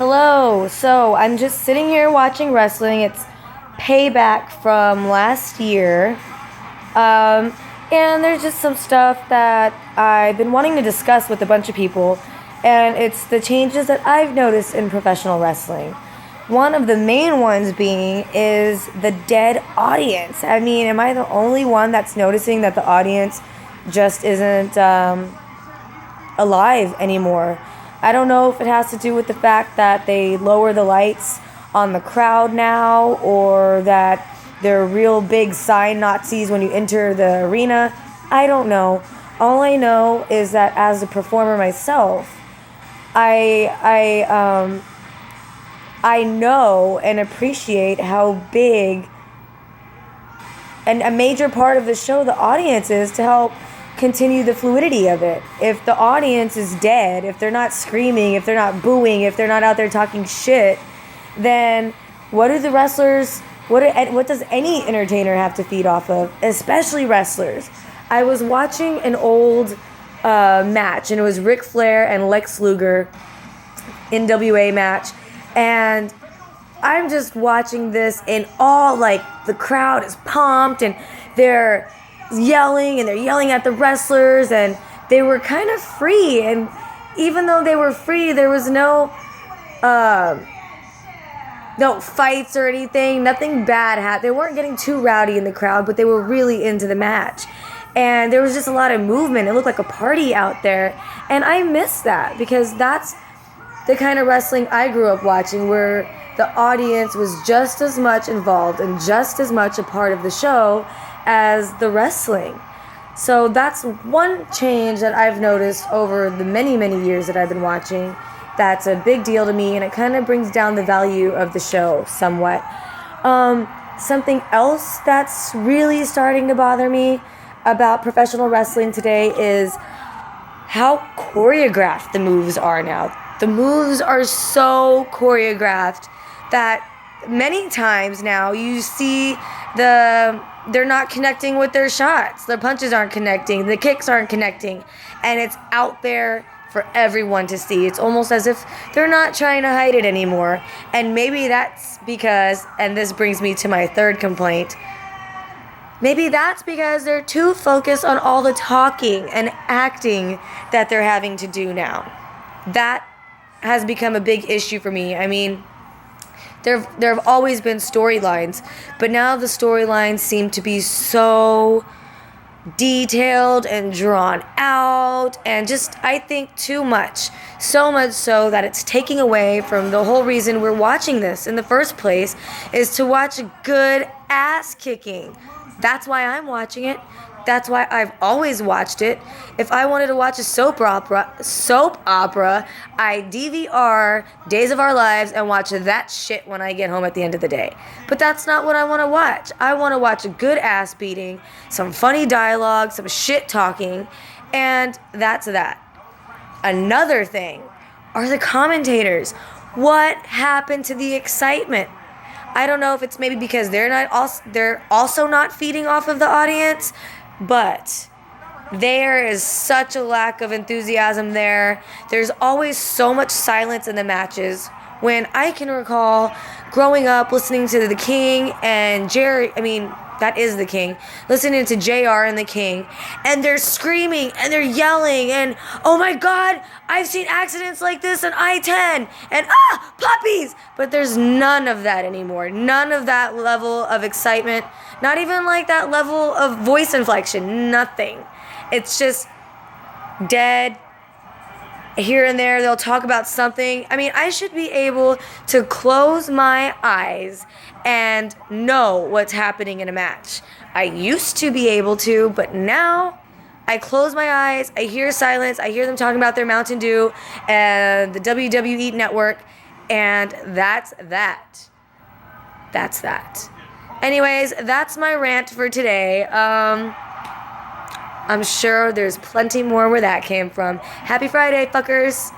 Hello. So I'm just sitting here watching wrestling. It's payback from last year. Um, and there's just some stuff that I've been wanting to discuss with a bunch of people. And it's the changes that I've noticed in professional wrestling. One of the main ones being is the dead audience. I mean, am I the only one that's noticing that the audience just isn't alive anymore? I don't know if it has to do with the fact that they lower the lights on the crowd now, or that they're real big sign Nazis when you enter the arena. I don't know. All I know is that as a performer myself, I know and appreciate how big and a major part of the show the audience is to help continue the fluidity of it. If the audience is dead, if they're not screaming, if they're not booing, if they're not out there talking shit, then what do the wrestlers, what does any entertainer have to feed off of, especially wrestlers? I was watching an old match, and it was Ric Flair and Lex Luger NWA match, and I'm just watching this in awe. Like, the crowd is pumped and they're yelling at the wrestlers, and they were kind of free. And even though they were free, there was no fights or anything. Nothing bad happened. They weren't getting too rowdy in the crowd, but they were really into the match. And there was just a lot of movement. It looked like a party out there. And I miss that, because that's the kind of wrestling I grew up watching, where the audience was just as much involved and just as much a part of the show as the wrestling. So that's one change that I've noticed over the many, many years that I've been watching. That's a big deal to me, and it kind of brings down the value of the show somewhat. Something else that's really starting to bother me about professional wrestling today is how choreographed the moves are now. The moves are so choreographed that many times now you see they're not connecting with their shots. Their punches aren't connecting. The kicks aren't connecting. And it's out there for everyone to see. It's almost as if they're not trying to hide it anymore. And maybe that's because, and this brings me to my third complaint, maybe that's because they're too focused on all the talking and acting that they're having to do now. That has become a big issue for me. I mean, there have always been storylines, but now the storylines seem to be so detailed and drawn out, and just, I think, too much. So much so that it's taking away from the whole reason we're watching this in the first place, is to watch good ass kicking. That's why I'm watching it. That's why I've always watched it. If I wanted to watch a soap opera, I DVR Days of Our Lives and watch that shit when I get home at the end of the day. But that's not what I want to watch. I want to watch a good ass beating, some funny dialogue, some shit talking, and that's that. Another thing are the commentators. What happened to the excitement? I don't know if it's maybe because they're also not feeding off of the audience, but there is such a lack of enthusiasm there. There's always so much silence in the matches. When I can recall growing up listening to The King and that is The King, listening to JR and The King, and they're screaming and they're yelling, and oh my God, I've seen accidents like this on I-10, and puppies! But there's none of that anymore. None of that level of excitement. Not even like that level of voice inflection. Nothing. It's just dead. Here and there, they'll talk about something. I mean, I should be able to close my eyes and know what's happening in a match. I used to be able to, but now I close my eyes, I hear silence, I hear them talking about their Mountain Dew and the WWE Network, and that's that. That's that. Anyways, that's my rant for today. I'm sure there's plenty more where that came from. Happy Friday, fuckers.